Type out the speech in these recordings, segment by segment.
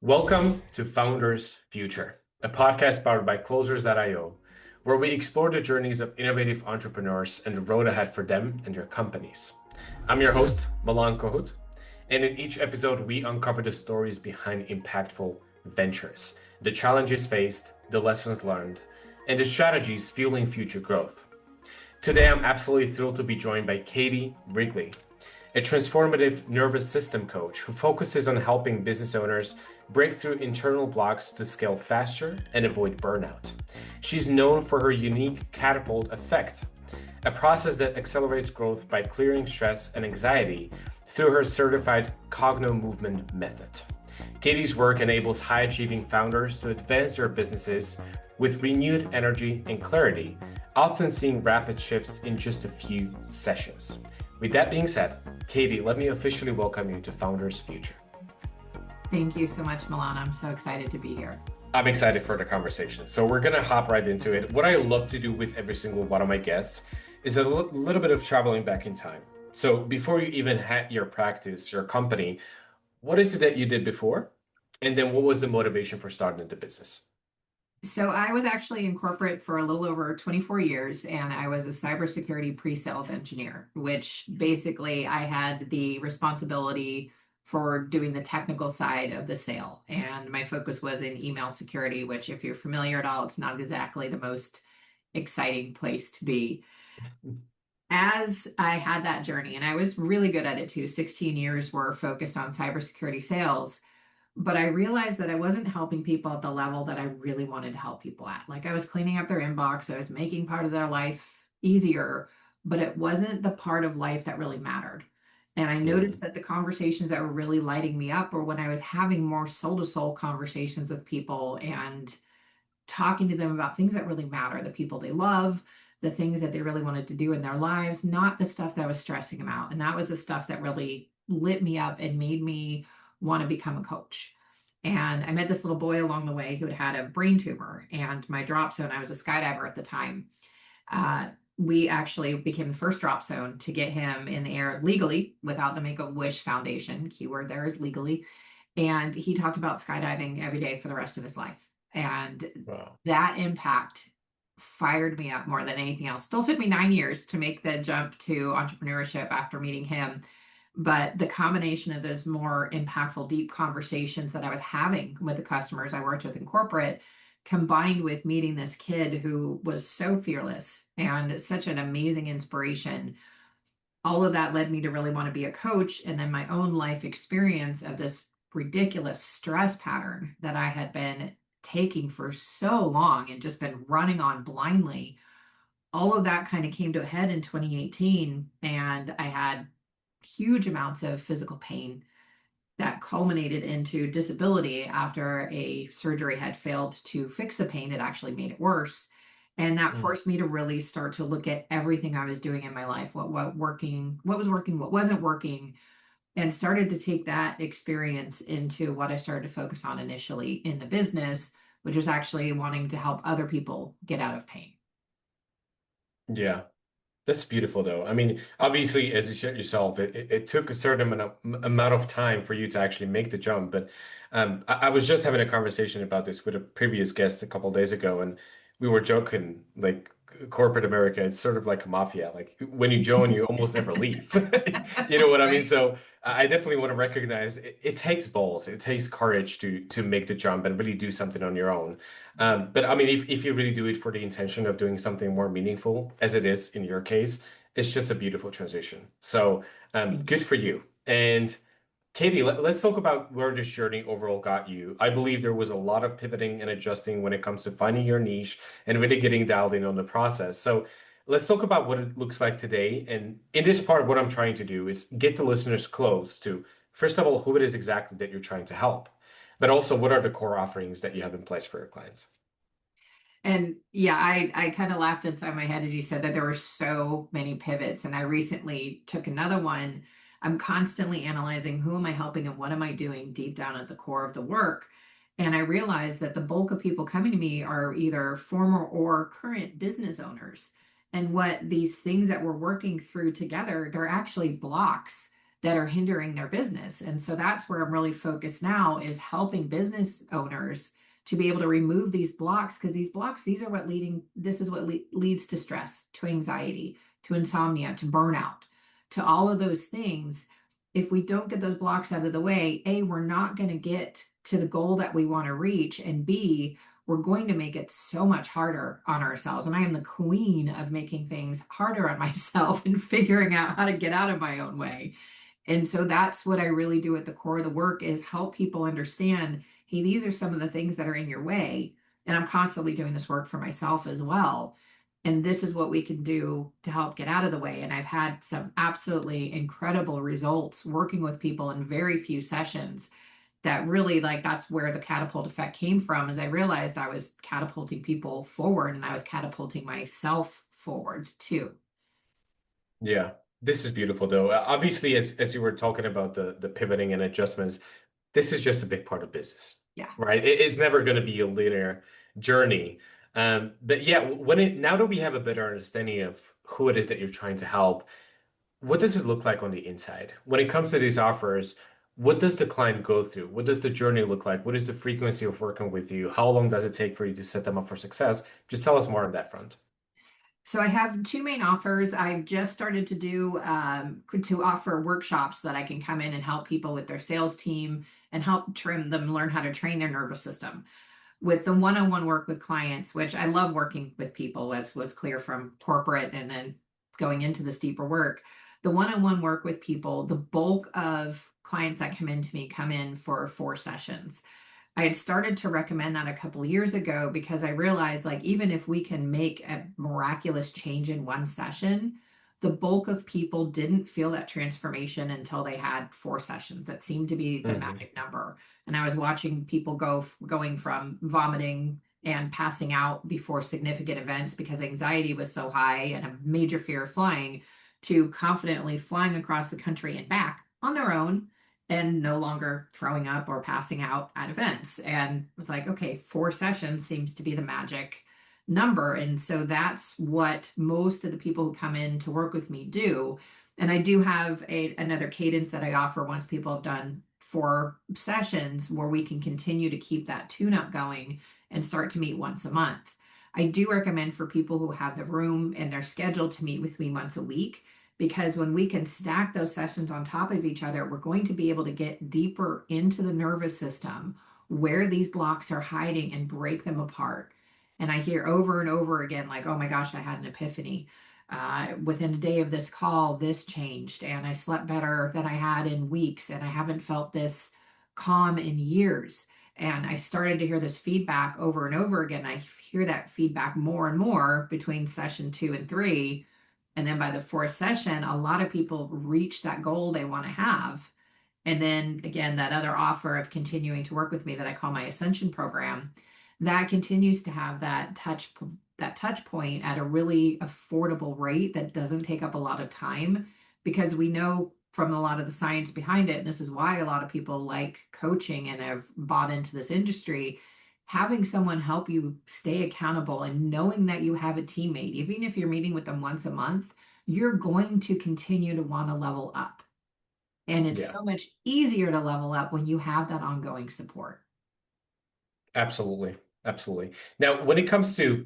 Welcome to Founders Future, a podcast powered by Closers.io, where we explore the journeys of innovative entrepreneurs and the road ahead for them and their companies. I'm your host, Milan Kohut, and in each episode, we uncover the stories behind impactful ventures, the challenges faced, the lessons learned, and the strategies fueling future growth. Today, I'm absolutely thrilled to be joined by Katie Wrigley, a transformative nervous system coach who focuses on helping business owners break through internal blocks to scale faster and avoid burnout. She's known for her unique Catapult Effect, a process that accelerates growth by clearing stress and anxiety through her certified Cognomovement method. Katie's work enables high-achieving founders to advance their businesses with renewed energy and clarity, often seeing rapid shifts in just a few sessions. With that being said, Katie, let me officially welcome you to Founders Future. Thank you so much, Milan. I'm so excited to be here. I'm excited for the conversation. So we're going to hop right into it. What I love to do with every single one of my guests is a little bit of traveling back in time. So before you even had your practice, your company, what is it that you did before? And then what was the motivation for starting the business? So I was actually in corporate for a little over 24 years, and I was a cybersecurity pre-sales engineer, which basically I had the responsibility for doing the technical side of the sale. And my focus was in email security, which if you're familiar at all, it's not exactly the most exciting place to be. As I had that journey, and I was really good at it too, 16 years were focused on cybersecurity sales. But I realized that I wasn't helping people at the level that I really wanted to help people at. Like I was cleaning up their inbox, I was making part of their life easier, but it wasn't the part of life that really mattered. And I noticed that the conversations that were really lighting me up were when I was having more soul to soul conversations with people and talking to them about things that really matter, the people they love, the things that they really wanted to do in their lives, not the stuff that was stressing them out. And that was the stuff that really lit me up and made me want to become a coach. And I met this little boy along the way who had a brain tumor, and my drop zone, I was a skydiver at the time. We actually became the first drop zone to get him in the air legally without the Make-A-Wish Foundation. Keyword there is legally. And he talked about skydiving every day for the rest of his life. And Wow. that impact fired me up more than anything else. Still took me 9 years to make the jump to entrepreneurship after meeting him. But the combination of those more impactful, deep conversations that I was having with the customers I worked with in corporate, combined with meeting this kid who was so fearless and such an amazing inspiration, all of that led me to really want to be a coach. And then my own life experience of this ridiculous stress pattern that I had been taking for so long and just been running on blindly, all of that kind of came to a head in 2018. And I had huge amounts of physical pain that culminated into disability after a surgery had failed to fix the pain. It actually made it worse. And that forced me to really start to look at everything I was doing in my life, what was working, what wasn't working, and started to take that experience into what I started to focus on initially in the business, which was actually wanting to help other people get out of pain. Yeah. That's beautiful, though. I mean, obviously, as you said yourself, it took a certain amount of time for you to actually make the jump. But I was just having a conversation about this with a previous guest a couple of days ago, and we were joking, like corporate America, it's sort of like a mafia. Like when you join, you almost never leave. You know what I mean? Right. So I definitely want to recognize it takes balls, it takes courage to make the jump and really do something on your own. But I mean, if you really do it for the intention of doing something more meaningful, as it is in your case, it's just a beautiful transition. So good for you. And Katie, let's talk about where this journey overall got you. I believe there was a lot of pivoting and adjusting when it comes to finding your niche and really getting dialed in on the process. So let's talk about what it looks like today. And in this part, what I'm trying to do is get the listeners close to, first of all, who it is exactly that you're trying to help, but also what are the core offerings that you have in place for your clients? And yeah, I kind of laughed inside my head as you said that there were so many pivots. And I recently took another one. I'm constantly analyzing who am I helping and what am I doing deep down at the core of the work. And I realized that the bulk of people coming to me are either former or current business owners. And what these things that we're working through together, they're actually blocks that are hindering their business. And so that's where I'm really focused now, is helping business owners to be able to remove these blocks, because these blocks, these are what this is what leads to stress, to anxiety, to insomnia, to burnout, to all of those things. If we don't get those blocks out of the way, A, we're not going to get to the goal that we want to reach, and B, we're going to make it so much harder on ourselves. And I am the queen of making things harder on myself and figuring out how to get out of my own way. And so that's what I really do at the core of the work, is help people understand, hey, these are some of the things that are in your way. And I'm constantly doing this work for myself as well. And this is what we can do to help get out of the way. And I've had some absolutely incredible results working with people in very few sessions, that really, like, that's where the catapult effect came from, is I realized I was catapulting people forward and I was catapulting myself forward too. Yeah, this is beautiful though. Obviously, as you were talking about the pivoting and adjustments, this is just a big part of business, Yeah. right? It's never going to be a linear journey. But yeah, now that we have a better understanding of who it is that you're trying to help, what does it look like on the inside? When it comes to these offers, what does the client go through? What does the journey look like? What is the frequency of working with you? How long does it take for you to set them up for success? Just tell us more on that front. So I have two main offers. I've just started to offer workshops that I can come in and help people with their sales team and help trim them learn how to train their nervous system. With the one-on-one work with clients, which I love working with people, as was clear from corporate and then going into this deeper work. The one-on-one work with people, the bulk of clients that come in to me come in for 4 sessions. I had started to recommend that a couple of years ago because I realized, like, even if we can make a miraculous change in one session, the bulk of people didn't feel that transformation until they had 4 sessions. That seemed to be the Hmm. magic number. And I was watching people going from vomiting and passing out before significant events because anxiety was so high and a major fear of flying, to confidently flying across the country and back on their own and no longer throwing up or passing out at events. And it's like, okay, 4 sessions seems to be the magic number. And so that's what most of the people who come in to work with me do. And I do have another cadence that I offer once people have done 4 sessions, where we can continue to keep that tune up going and start to meet once a month. I do recommend for people who have the room and their schedule to meet with me once a week, because when we can stack those sessions on top of each other, we're going to be able to get deeper into the nervous system where these blocks are hiding and break them apart. And I hear over and over again, like, oh my gosh, I had an epiphany. Within a day of this call, this changed, and I slept better than I had in weeks, and I haven't felt this calm in years. And I started to hear this feedback over and over again. I hear that feedback more and more between session 2 and 3. And then by the 4th session, a lot of people reach that goal they want to have. And then again, that other offer of continuing to work with me that I call my Ascension program, that continues to have that touch point at a really affordable rate that doesn't take up a lot of time, because we know from a lot of the science behind it, and this is why a lot of people like coaching and have bought into this industry, having someone help you stay accountable and knowing that you have a teammate, even if you're meeting with them once a month, you're going to continue to want to level up. And it's Yeah, so much easier to level up when you have that ongoing support. absolutely. Absolutely. Now, when it comes to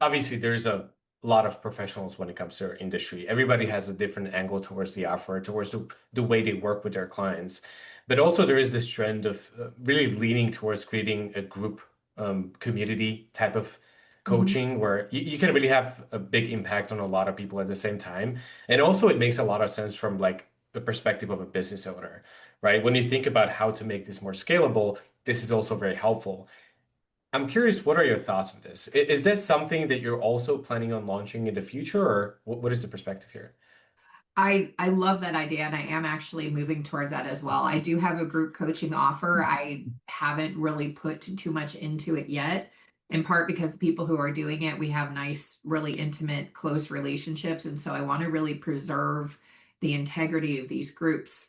obviously there's a lot of professionals when it comes to our industry. Everybody has a different angle towards the offer, towards the way they work with their clients. But also there is this trend of really leaning towards creating a group community type of Mhm. coaching where you can really have a big impact on a lot of people at the same time. And also it makes a lot of sense from like the perspective of a business owner, right? When you think about how to make this more scalable, this is also very helpful. I'm curious, what are your thoughts on this? Is that something that you're also planning on launching in the future, or what is the perspective here? I love that idea, and I am actually moving towards that as well. I do have a group coaching offer. I haven't really put too much into it yet, in part because the people who are doing it, we have nice, really intimate, close relationships, and so I want to really preserve the integrity of these groups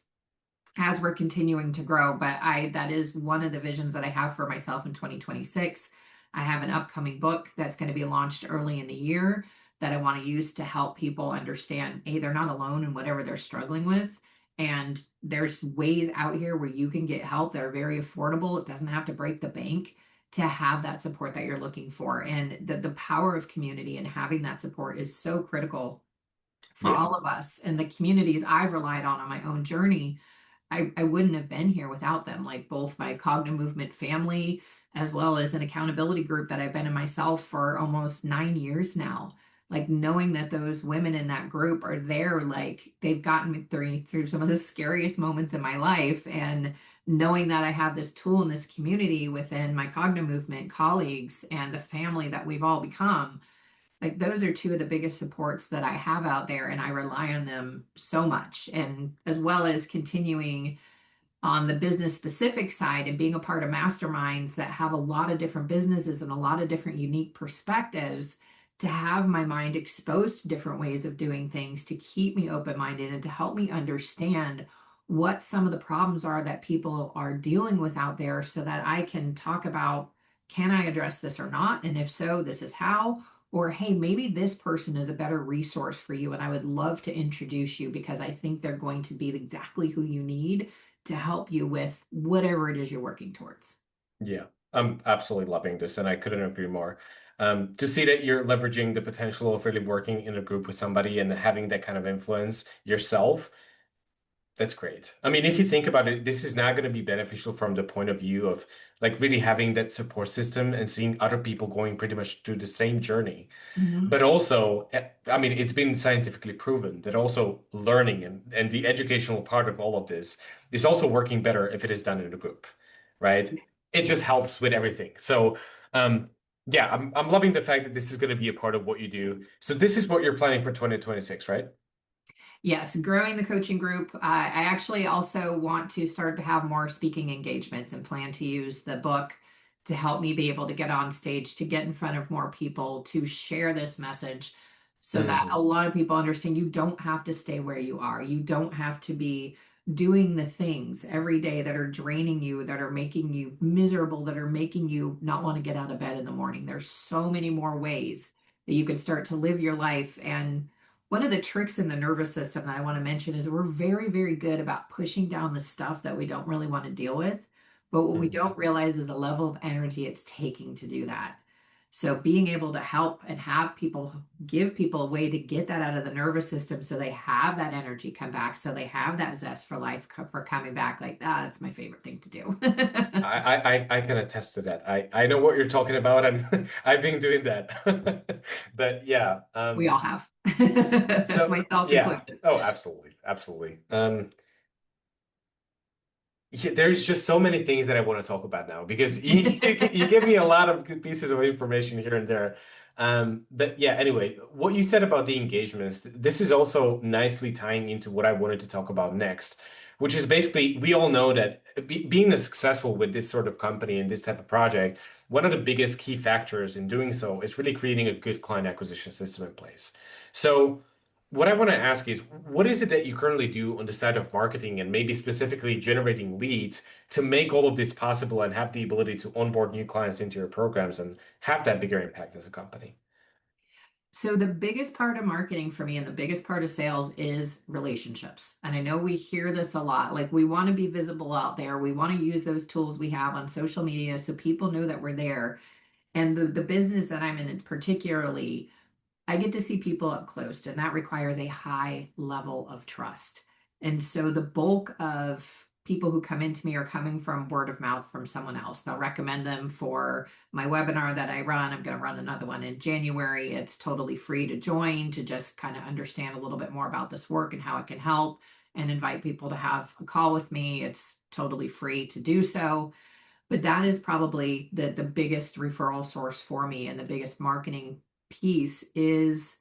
as we're continuing to grow. But that is one of the visions that I have for myself in 2026. I have an upcoming book that's going to be launched early in the year that I want to use to help people understand, A, they're not alone in whatever they're struggling with. And there's ways out here where you can get help that are very affordable. It doesn't have to break the bank to have that support that you're looking for. And the power of community and having that support is so critical for Yeah. all of us. And the communities I've relied on my own journey, I wouldn't have been here without them, like both my Cognomovement family, as well as an accountability group that I've been in myself for almost 9 years now. Like knowing that those women in that group are there, like they've gotten me through some of the scariest moments in my life. And knowing that I have this tool in this community within my Cognomovement colleagues and the family that we've all become, like those are two of the biggest supports that I have out there, and I rely on them so much. And as well as continuing on the business specific side and being a part of masterminds that have a lot of different businesses and a lot of different unique perspectives, to have my mind exposed to different ways of doing things to keep me open minded and to help me understand what some of the problems are that people are dealing with out there so that I can talk about, can I address this or not? And if so, this is how. Or, hey, maybe this person is a better resource for you, and I would love to introduce you because I think they're going to be exactly who you need to help you with whatever it is you're working towards. Yeah, I'm absolutely loving this, and I couldn't agree more. To see that you're leveraging the potential of really working in a group with somebody and having that kind of influence yourself, that's great. I mean, if you think about it, this is now going to be beneficial from the point of view of like really having that support system and seeing other people going pretty much through the same journey. Mhm. But also, I mean, it's been scientifically proven that also learning and the educational part of all of this is also working better if it is done in a group, right? It just helps with everything. So, yeah, I'm loving the fact that this is going to be a part of what you do. So this is what you're planning for 2026, right? Yes, growing the coaching group. I actually also want to start to have more speaking engagements and plan to use the book to help me be able to get on stage, to get in front of more people, to share this message so that a Hmm. lot of people understand you don't have to stay where you are. You don't have to be doing the things every day that are draining you, that are making you miserable, that are making you not want to get out of bed in the morning. There's so many more ways that you can start to live your life. And one of the tricks in the nervous system that I want to mention is we're very, very good about pushing down the stuff that we don't really want to deal with. But what we Hmm. don't realize is the level of energy it's taking to do that. So being able to help and have people give people a way to get that out of the nervous system so they have that energy come back, so they have that zest for life for coming back, like that's my favorite thing to do. I can attest to that. I know what you're talking about, and I've been doing that. But yeah, We all have, so myself yeah. included. Oh, absolutely, absolutely. Yeah, there's just so many things that I want to talk about now because you give me a lot of good pieces of information here and there. But yeah, anyway, what you said about the engagements, this is also nicely tying into what I wanted to talk about next, which is basically we all know that being successful with this sort of company and this type of project, one of the biggest key factors in doing so is really creating a good client acquisition system in place. So what I want to ask is, what is it that you currently do on the side of marketing and maybe specifically generating leads to make all of this possible and have the ability to onboard new clients into your programs and have that bigger impact as a company? So the biggest part of marketing for me and the biggest part of sales is relationships. And I know we hear this a lot. Like we want to be visible out there. We want to use those tools we have on social media so people know that we're there. And the business that I'm in particularly, I get to see people up close, and that requires a high level of trust. And so the bulk of people who come into me are coming from word of mouth from someone else. They'll recommend them for my webinar that I run. I'm going to run another one in January. It's totally free to join to just kind of understand a little bit more about this work and how it can help and invite people to have a call with me. It's totally free to do so. But that is probably the biggest referral source for me, and the biggest marketing piece is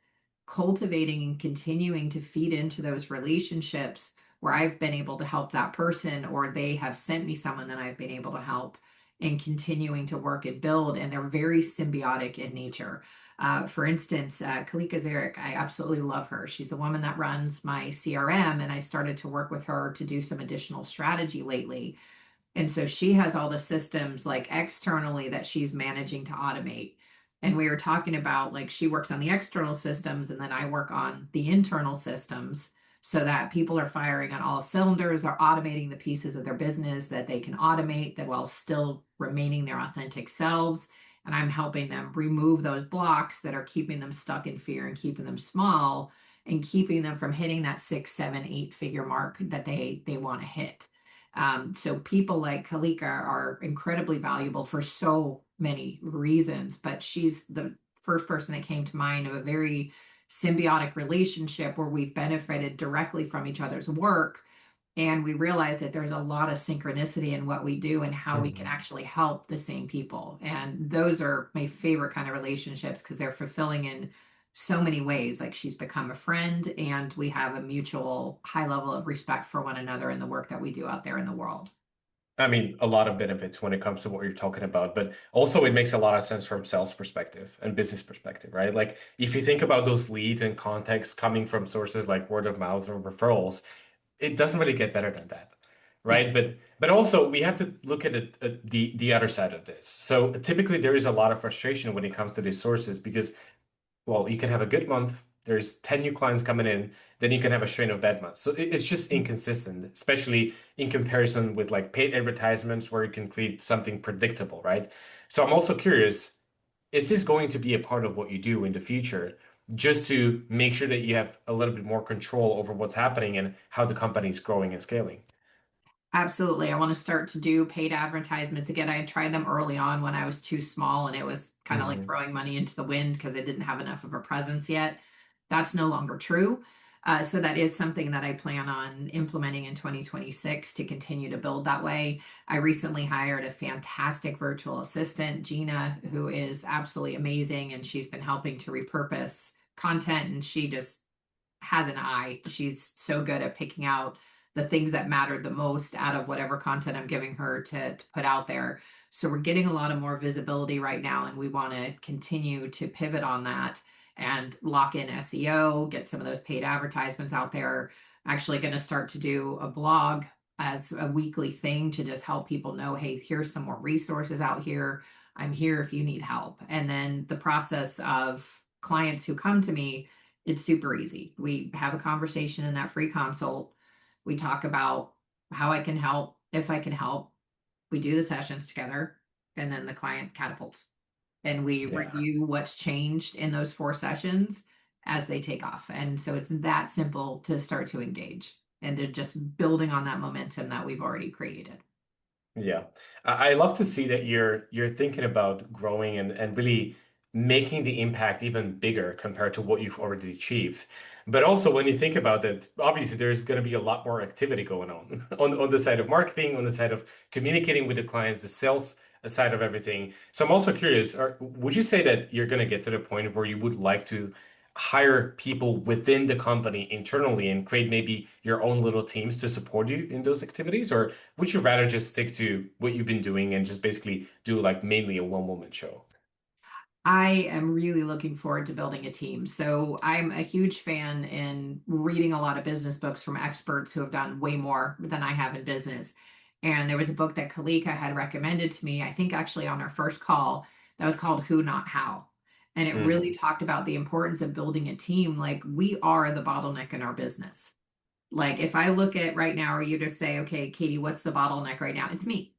cultivating and continuing to feed into those relationships where I've been able to help that person or they have sent me someone that I've been able to help, and continuing to work and build. And they're very symbiotic in nature. For instance, Kalika Zarek, I absolutely love her. She's the woman that runs my CRM, and I started to work with her to do some additional strategy lately. And so she has all the systems like externally that she's managing to automate. And we were talking about like she works on the external systems and then I work on the internal systems so that people are firing on all cylinders, are automating the pieces of their business that they can automate that while still remaining their authentic selves. And I'm helping them remove those blocks that are keeping them stuck in fear and keeping them small and keeping them from hitting that 6, 7, 8 figure mark that they want to hit. So people like Kalika are incredibly valuable for so many reasons, but she's the first person that came to mind of a very symbiotic relationship where we've benefited directly from each other's work. And we realize that there's a lot of synchronicity in what we do and how we can Mhm. actually help the same people. And those are my favorite kind of relationships because they're fulfilling in so many ways. Like she's become a friend, and we have a mutual high level of respect for one another in the work that we do out there in the world. I mean, a lot of benefits when it comes to what you're talking about, but also it makes a lot of sense from sales perspective and business perspective, right? Like if you think about those leads and contacts coming from sources like word of mouth or referrals, it doesn't really get better than that, Yeah. right? But also we have to look at it, the other side of this. So typically there is a lot of frustration when it comes to these sources because, well, you can have a good month, there's 10 new clients coming in, then you can have a strain of bad months. So it's just inconsistent, especially in comparison with like paid advertisements where you can create something predictable, right? So I'm also curious, is this going to be a part of what you do in the future, just to make sure that you have a little bit more control over what's happening and how the company is growing and scaling? Absolutely. I want to start to do paid advertisements again. I tried them early on when I was too small and it was kind of like Hmm. throwing money into the wind because I didn't have enough of a presence yet. That's no longer true. So that is something that I plan on implementing in 2026 to continue to build that way. I recently hired a fantastic virtual assistant, Gina, who is absolutely amazing, and she's been helping to repurpose content, and she just has an eye. She's so good at picking out the things that matter the most out of whatever content I'm giving her to put out there. So we're getting a lot of more visibility right now, and we want to continue to pivot on that and lock in SEO, get some of those paid advertisements out there. Actually, going to start to do a blog as a weekly thing to just help people know, hey, here's some more resources out here. I'm here if you need help. And then the process of clients who come to me, it's super easy. We have a conversation in that free consult. We talk about how I can help, if I can help. We do the sessions together, and then the client catapults. And we Yeah. review what's changed in those 4 sessions as they take off. And so it's that simple to start to engage and to just building on that momentum that we've already created. Yeah. I love to see that you're thinking about growing and really making the impact even bigger compared to what you've already achieved. But also when you think about it, obviously there's going to be a lot more activity going on on the side of marketing, on the side of communicating with the clients, the sales side of everything. So I'm also curious, would you say that you're going to get to the point where you would like to hire people within the company internally and create maybe your own little teams to support you in those activities? Or would you rather just stick to what you've been doing and just basically do like mainly a one-woman show? I am really looking forward to building a team. So I'm a huge fan in reading a lot of business books from experts who have done way more than I have in business. And there was a book that Kalika had recommended to me, I think actually on our first call, that was called Who Not How. And it really Hmm. talked about the importance of building a team. Like we are the bottleneck in our business. Like if I look at right now, or you just say, okay, Katie, what's the bottleneck right now? It's me,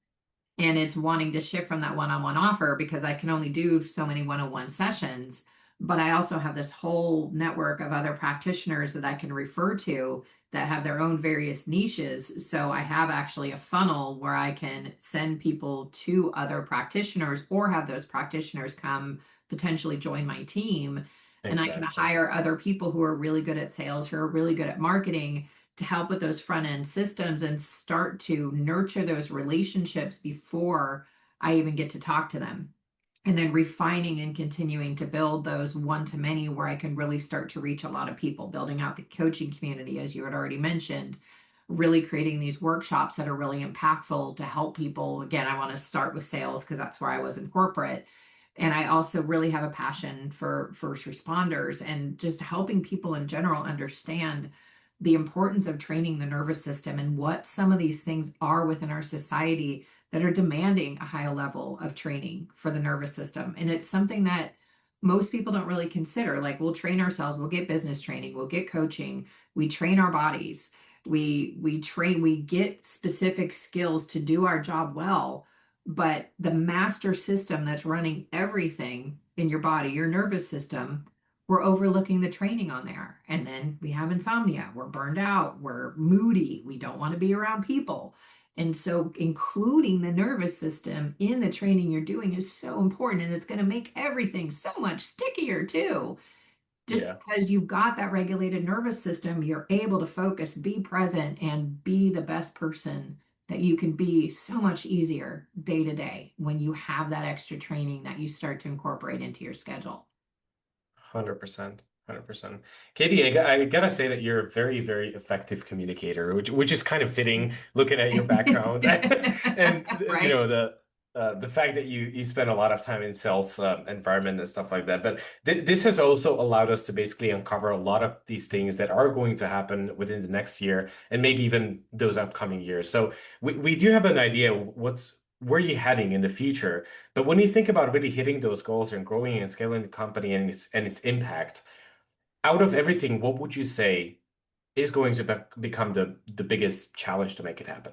and it's wanting to shift from that one-on-one offer because I can only do so many one-on-one sessions, but I also have this whole network of other practitioners that I can refer to that have their own various niches. So I have actually a funnel where I can send people to other practitioners or have those practitioners come potentially join my team, and I can Exactly. hire other people who are really good at sales, who are really good at marketing, to help with those front end systems and start to nurture those relationships before I even get to talk to them. And then refining and continuing to build those one to many where I can really start to reach a lot of people, building out the coaching community, as you had already mentioned, really creating these workshops that are really impactful to help people. Again, I want to start with sales because that's where I was in corporate. And I also really have a passion for first responders and just helping people in general understand the importance of training the nervous system and what some of these things are within our society that are demanding a higher level of training for the nervous system. And it's something that most people don't really consider. Like, we'll train ourselves, we'll get business training, we'll get coaching, we train our bodies, we get specific skills to do our job well. But the master system that's running everything in your body, your nervous system, we're overlooking the training on there. And then we have insomnia, we're burned out, we're moody, we don't want to be around people. And so including the nervous system in the training you're doing is so important. And it's going to make everything so much stickier too. Just Yeah. because you've got that regulated nervous system, you're able to focus, be present, and be the best person that you can be so much easier day to day when you have that extra training that you start to incorporate into your schedule. 100%. 100%. Katie, I gotta say that you're a very, very effective communicator, which is kind of fitting looking at your background and Right? the fact that you spend a lot of time in sales environment and stuff like that. But this has also allowed us to basically uncover a lot of these things that are going to happen within the next year and maybe even those upcoming years. So we do have an idea where you're heading in the future. But when you think about really hitting those goals and growing and scaling the company and its impact, out of everything, what would you say is going to become the biggest challenge to make it happen?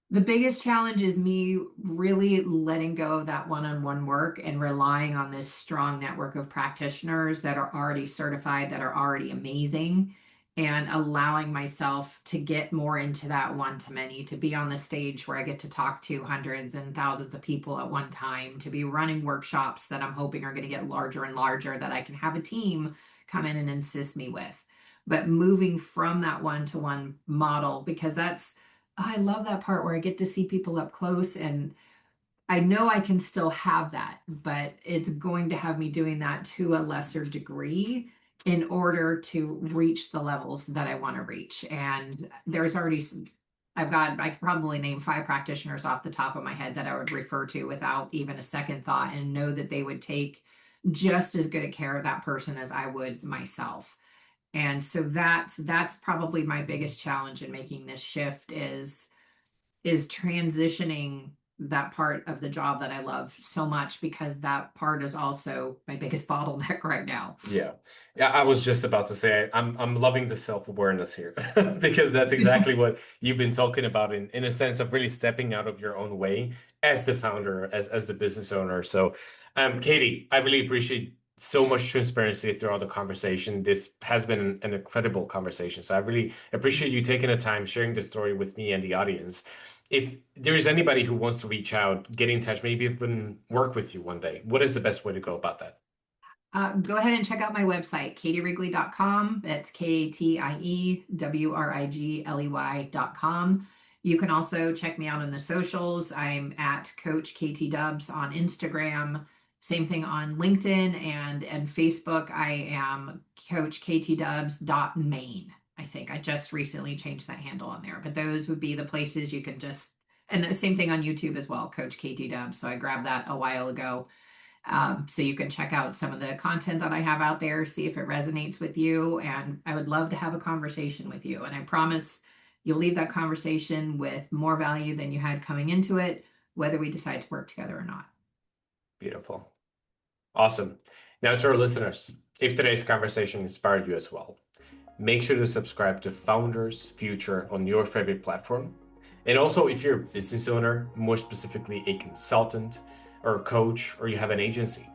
The biggest challenge is me really letting go of that one-on-one work and relying on this strong network of practitioners that are already certified, that are already amazing, and allowing myself to get more into that one-to-many, to be on the stage where I get to talk to hundreds and thousands of people at one time, to be running workshops that I'm hoping are going to get larger and larger, that I can have a team come in and assist me with. But moving from that one-to-one model, because I love that part where I get to see people up close, and I know I can still have that, but it's going to have me doing that to a lesser degree in order to reach the levels that I want to reach. And there's already I could probably name 5 practitioners off the top of my head that I would refer to without even a second thought, and know that they would take just as good a care of that person as I would myself. And so that's probably my biggest challenge in making this shift is transitioning that part of the job that I love so much, because that part is also my biggest bottleneck right now. Yeah. Yeah, I was just about to say I'm loving the self-awareness here because that's exactly what you've been talking about in a sense of really stepping out of your own way as the founder, as the business owner. So Katie, I really appreciate so much transparency throughout the conversation. This has been an incredible conversation. So I really appreciate you taking the time, sharing the story with me and the audience. If there is anybody who wants to reach out, get in touch, maybe even work with you one day, what is the best way to go about that? Go ahead and check out my website, katiewrigley.com. That's Katiewrigley.com. You can also check me out on the socials. I'm at Coach KT Dubs on Instagram. Same thing on LinkedIn and Facebook. I am Coach KT Dubs .main. I think I just recently changed that handle on there, but those would be the places you can just, and the same thing on YouTube as well, Coach KT Dubs. So I grabbed that a while ago. So you can check out some of the content that I have out there, see if it resonates with you. And I would love to have a conversation with you. And I promise you'll leave that conversation with more value than you had coming into it, whether we decide to work together or not. Beautiful. Awesome. Now, to our listeners, if today's conversation inspired you as well, make sure to subscribe to Founders Future on your favorite platform. And also, if you're a business owner, more specifically a consultant or a coach, or you have an agency,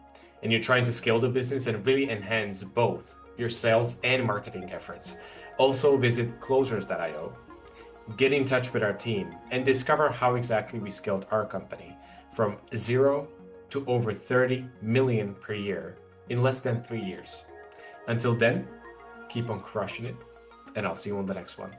and you're trying to scale the business and really enhance both your sales and marketing efforts, also visit closers.io, get in touch with our team, and discover how exactly we scaled our company from 0 to over 30 million per year in less than 3 years. Until then, keep on crushing it, and I'll see you on the next one.